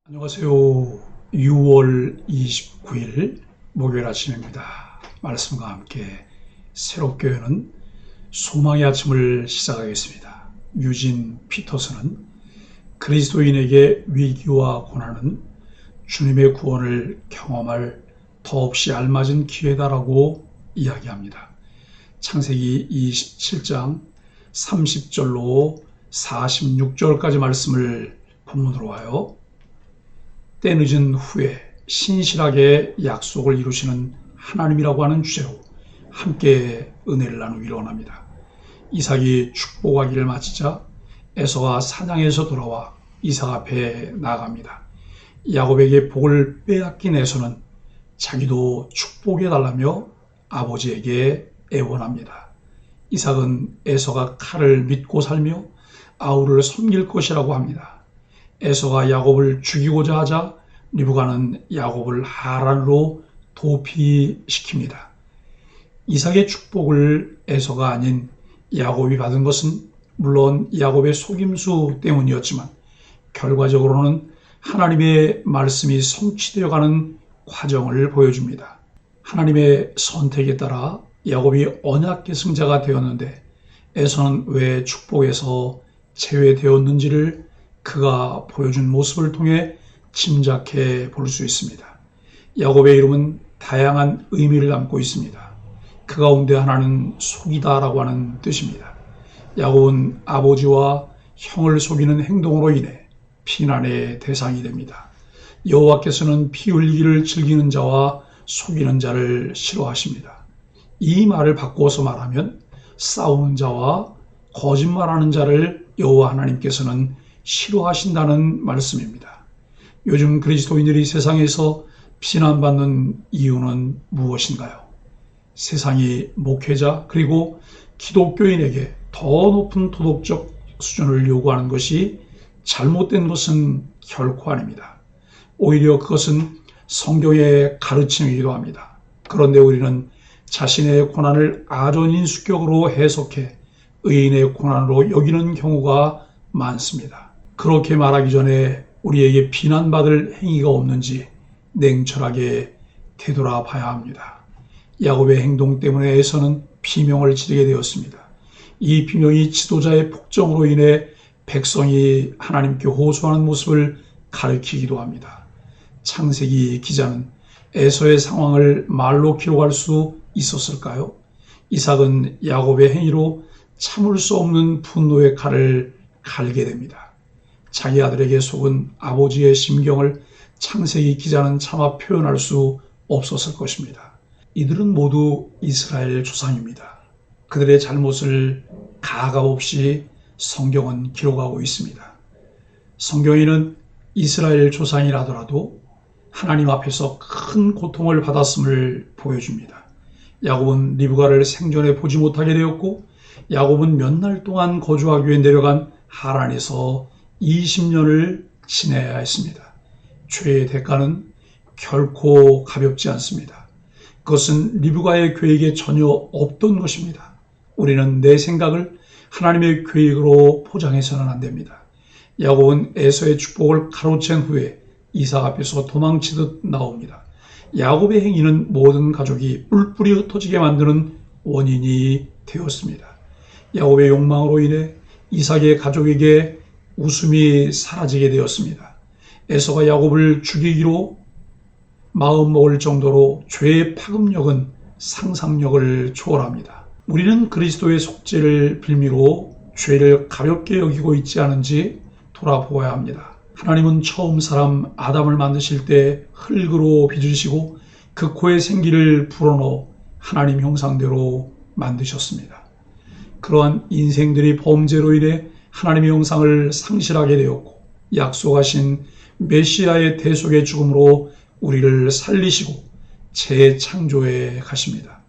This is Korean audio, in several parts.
안녕하세요. 6월 29일 목요일 아침입니다. 말씀과 함께 새롭게 여는 소망의 아침을 시작하겠습니다. 유진 피터슨은 그리스도인에게 위기와 고난은 주님의 구원을 경험할 더없이 알맞은 기회다라고 이야기합니다. 창세기 27장 30절로 46절까지 말씀을 본문으로 와요. 때늦은 후에 신실하게 약속을 이루시는 하나님이라고 하는 주제로 함께 은혜를 나누기를 원합니다. 이삭이 축복하기를 마치자 에서가 사냥에서 돌아와 이삭 앞에 나아갑니다. 야곱에게 복을 빼앗긴 에서는 자기도 축복해달라며 아버지에게 애원합니다. 이삭은 에서가 칼을 믿고 살며 아우를 섬길 것이라고 합니다. 에서가 야곱을 죽이고자 하자 리브가는 야곱을 하란으로 도피시킵니다. 이삭의 축복을 에서가 아닌 야곱이 받은 것은 물론 야곱의 속임수 때문이었지만 결과적으로는 하나님의 말씀이 성취되어가는 과정을 보여줍니다. 하나님의 선택에 따라 야곱이 언약의 승자가 되었는데 에서는 왜 축복에서 제외되었는지를 그가 보여준 모습을 통해 짐작해 볼 수 있습니다. 야곱의 이름은 다양한 의미를 담고 있습니다. 그 가운데 하나는 속이다라고 하는 뜻입니다. 야곱은 아버지와 형을 속이는 행동으로 인해 비난의 대상이 됩니다. 여호와께서는 피 흘리기를 즐기는 자와 속이는 자를 싫어하십니다. 이 말을 바꾸어서 말하면 싸우는 자와 거짓말하는 자를 여호와 하나님께서는 싫어하신다는 말씀입니다. 요즘 그리스도인들이 세상에서 비난받는 이유는 무엇인가요? 세상이 목회자 그리고 기독교인에게 더 높은 도덕적 수준을 요구하는 것이 잘못된 것은 결코 아닙니다. 오히려 그것은 성경의 가르침이기도 합니다. 그런데 우리는 자신의 고난을 아전인수격으로 해석해 의인의 고난으로 여기는 경우가 많습니다. 그렇게 말하기 전에 우리에게 비난받을 행위가 없는지 냉철하게 되돌아봐야 합니다. 야곱의 행동 때문에 에서는 비명을 지르게 되었습니다. 이 비명이 지도자의 폭정으로 인해 백성이 하나님께 호소하는 모습을 가리키기도 합니다. 창세기 기자는 에서의 상황을 말로 기록할 수 있었을까요? 이삭은 야곱의 행위로 참을 수 없는 분노의 칼을 갈게 됩니다. 자기 아들에게 속은 아버지의 심경을 창세기 기자는 차마 표현할 수 없었을 것입니다. 이들은 모두 이스라엘 조상입니다. 그들의 잘못을 가감 없이 성경은 기록하고 있습니다. 성경에는 이스라엘 조상이라더라도 하나님 앞에서 큰 고통을 받았음을 보여줍니다. 야곱은 리브가를 생전에 보지 못하게 되었고 야곱은 몇 날 동안 거주하기 위해 내려간 하란에서 20년을 지내야 했습니다. 죄의 대가는 결코 가볍지 않습니다. 그것은 리브가의 계획에 전혀 없던 것입니다. 우리는 내 생각을 하나님의 계획으로 포장해서는 안 됩니다. 야곱은 에서의 축복을 가로챈 후에 이삭 앞에서 도망치듯 나옵니다. 야곱의 행위는 모든 가족이 뿔뿔이 흩어지게 만드는 원인이 되었습니다. 야곱의 욕망으로 인해 이삭의 가족에게 웃음이 사라지게 되었습니다. 에서가 야곱을 죽이기로 마음먹을 정도로 죄의 파급력은 상상력을 초월합니다. 우리는 그리스도의 속죄를 빌미로 죄를 가볍게 여기고 있지 않은지 돌아보아야 합니다. 하나님은 처음 사람 아담을 만드실 때 흙으로 빚으시고 그 코에 생기를 불어넣어 하나님 형상대로 만드셨습니다. 그러한 인생들이 범죄로 인해 하나님의 형상을 상실하게 되었고 약속하신 메시아의 대속의 죽음으로 우리를 살리시고 재창조해 가십니다.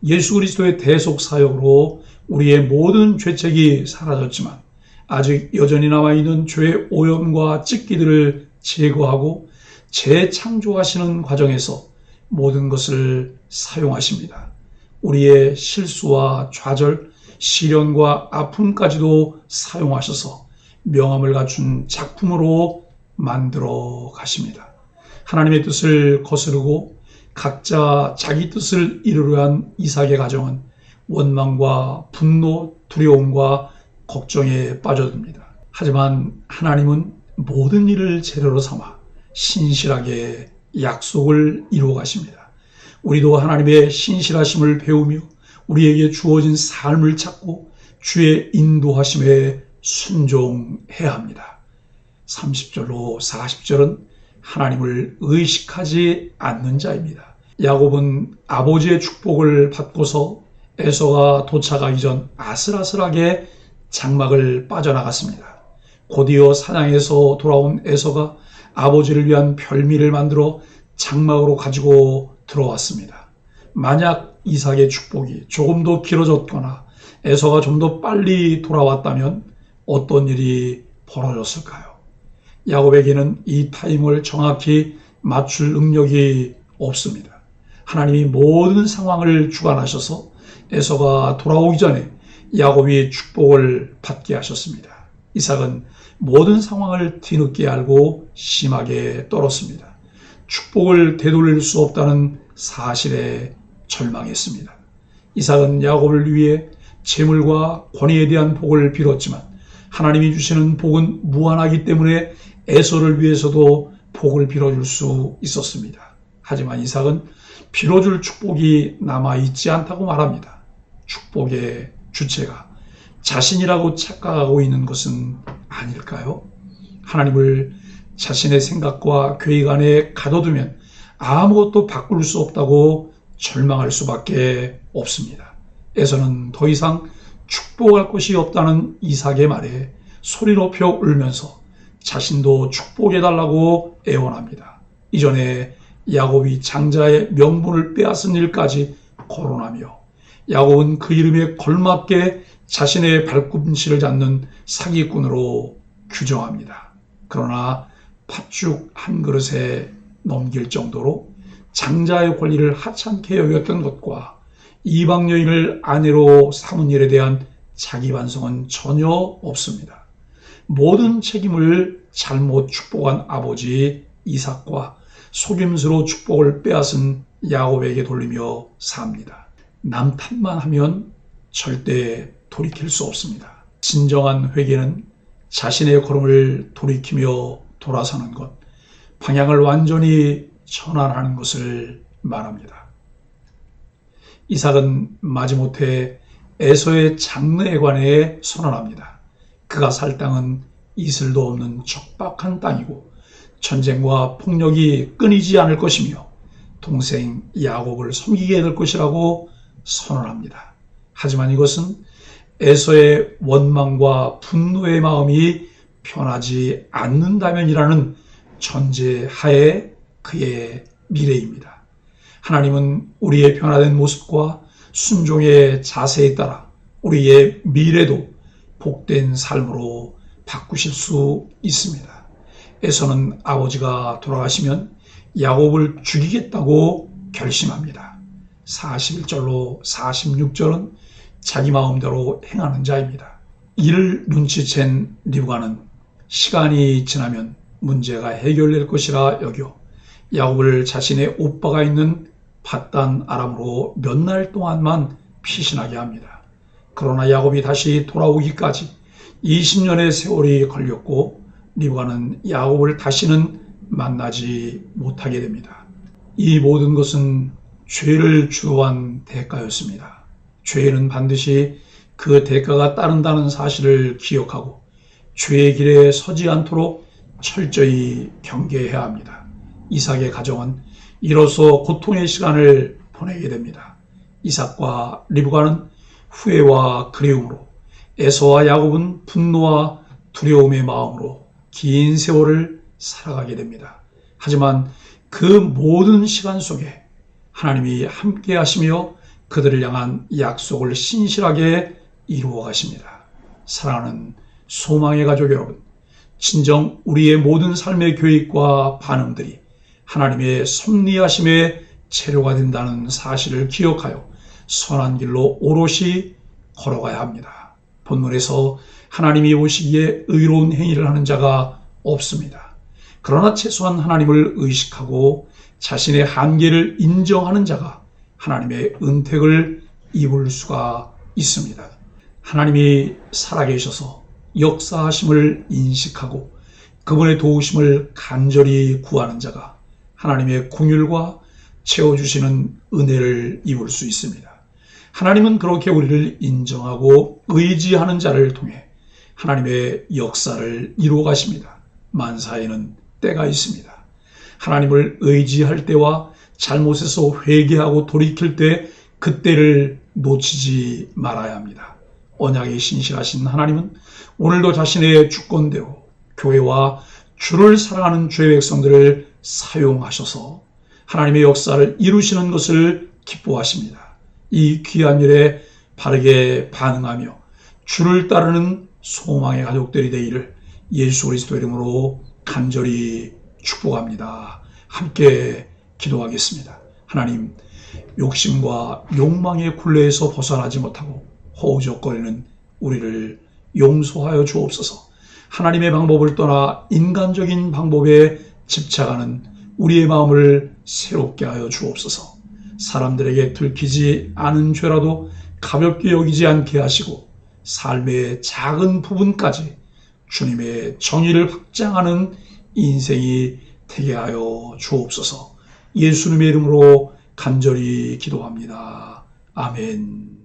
예수 그리스도의 대속 사역으로 우리의 모든 죄책이 사라졌지만 아직 여전히 남아있는 죄의 오염과 찢기들을 제거하고 재창조하시는 과정에서 모든 것을 사용하십니다. 우리의 실수와 좌절, 시련과 아픔까지도 사용하셔서 명함을 갖춘 작품으로 만들어 가십니다. 하나님의 뜻을 거스르고 각자 자기 뜻을 이루려 한 이삭의 가정은 원망과 분노, 두려움과 걱정에 빠져듭니다. 하지만 하나님은 모든 일을 재료로 삼아 신실하게 약속을 이루어 가십니다. 우리도 하나님의 신실하심을 배우며 우리에게 주어진 삶을 찾고 주의 인도하심에 순종해야 합니다. 30절로 40절은 하나님을 의식하지 않는 자입니다. 야곱은 아버지의 축복을 받고서 에서가 도착하기 전 아슬아슬하게 장막을 빠져나갔습니다. 곧이어 사냥에서 돌아온 에서가 아버지를 위한 별미를 만들어 장막으로 가지고 들어왔습니다. 만약 이삭의 축복이 조금 더 길어졌거나 에서가 좀 더 빨리 돌아왔다면 어떤 일이 벌어졌을까요? 야곱에게는 이 타임을 정확히 맞출 능력이 없습니다. 하나님이 모든 상황을 주관하셔서 에서가 돌아오기 전에 야곱이 축복을 받게 하셨습니다. 이삭은 모든 상황을 뒤늦게 알고 심하게 떨었습니다. 축복을 되돌릴 수 없다는 사실에 절망했습니다. 이삭은 야곱을 위해 재물과 권위에 대한 복을 빌었지만 하나님이 주시는 복은 무한하기 때문에 에서를 위해서도 복을 빌어줄 수 있었습니다. 하지만 이삭은 빌어줄 축복이 남아있지 않다고 말합니다. 축복의 주체가 자신이라고 착각하고 있는 것은 아닐까요? 하나님을 자신의 생각과 계획 안에 가둬두면 아무것도 바꿀 수 없다고 절망할 수밖에 없습니다. 에서는 더 이상 축복할 것이 없다는 이삭의 말에 소리 높여 울면서 자신도 축복해달라고 애원합니다. 이전에 야곱이 장자의 명분을 빼앗은 일까지 거론하며 야곱은 그 이름에 걸맞게 자신의 발꿈치를 잡는 사기꾼으로 규정합니다. 그러나 팥죽 한 그릇에 넘길 정도로 장자의 권리를 하찮게 여겼던 것과 이방 여인을 아내로 삼은 일에 대한 자기 반성은 전혀 없습니다. 모든 책임을 잘못 축복한 아버지 이삭과 속임수로 축복을 빼앗은 야곱에게 돌리며 삽니다. 남 탓만 하면 절대 돌이킬 수 없습니다. 진정한 회개는 자신의 걸음을 돌이키며 돌아서는 것, 방향을 완전히 전환하는 것을 말합니다. 이삭은 마지못해 에서의 장래에 관해 선언합니다. 그가 살 땅은 이슬도 없는 척박한 땅이고 전쟁과 폭력이 끊이지 않을 것이며 동생 야곱을 섬기게 될 것이라고 선언합니다. 하지만 이것은 에서의 원망과 분노의 마음이 변하지 않는다면이라는 전제하에 그의 미래입니다. 하나님은 우리의 변화된 모습과 순종의 자세에 따라 우리의 미래도 복된 삶으로 바꾸실 수 있습니다. 에서는 아버지가 돌아가시면 야곱을 죽이겠다고 결심합니다. 41절로 46절은 자기 마음대로 행하는 자입니다. 이를 눈치챈 리브가는 시간이 지나면 문제가 해결될 것이라 여겨 야곱을 자신의 오빠가 있는 밧단 아람으로 몇 날 동안만 피신하게 합니다. 그러나 야곱이 다시 돌아오기까지 20년의 세월이 걸렸고 리브가는 야곱을 다시는 만나지 못하게 됩니다. 이 모든 것은 죄를 주도한 대가였습니다. 죄는 반드시 그 대가가 따른다는 사실을 기억하고 죄의 길에 서지 않도록 철저히 경계해야 합니다. 이삭의 가정은 이로써 고통의 시간을 보내게 됩니다. 이삭과 리브가는 후회와 그리움으로, 에서와 야곱은 분노와 두려움의 마음으로 긴 세월을 살아가게 됩니다. 하지만 그 모든 시간 속에 하나님이 함께 하시며 그들을 향한 약속을 신실하게 이루어 가십니다. 사랑하는 소망의 가족 여러분, 진정 우리의 모든 삶의 계획과 반응들이 하나님의 섭리하심의 재료가 된다는 사실을 기억하여 선한 길로 오롯이 걸어가야 합니다. 본문에서 하나님이 보시기에 의로운 행위를 하는 자가 없습니다. 그러나 최소한 하나님을 의식하고 자신의 한계를 인정하는 자가 하나님의 은택을 입을 수가 있습니다. 하나님이 살아계셔서 역사하심을 인식하고 그분의 도우심을 간절히 구하는 자가 하나님의 긍휼과 채워주시는 은혜를 입을 수 있습니다. 하나님은 그렇게 우리를 인정하고 의지하는 자를 통해 하나님의 역사를 이루어 가십니다. 만사에는 때가 있습니다. 하나님을 의지할 때와 잘못에서 회개하고 돌이킬 때 그때를 놓치지 말아야 합니다. 언약에 신실하신 하나님은 오늘도 자신의 주권대로 교회와 주를 사랑하는 주의 백성들을 사용하셔서 하나님의 역사를 이루시는 것을 기뻐하십니다. 이 귀한 일에 바르게 반응하며 주를 따르는 소망의 가족들이 되기를 예수 그리스도 이름으로 간절히 축복합니다. 함께 기도하겠습니다. 하나님, 욕심과 욕망의 굴레에서 벗어나지 못하고 허우적거리는 우리를 용서하여 주옵소서. 하나님의 방법을 떠나 인간적인 방법에 집착하는 우리의 마음을 새롭게 하여 주옵소서. 사람들에게 들키지 않은 죄라도 가볍게 여기지 않게 하시고 삶의 작은 부분까지 주님의 정의를 확장하는 인생이 되게 하여 주옵소서. 예수님의 이름으로 간절히 기도합니다. 아멘.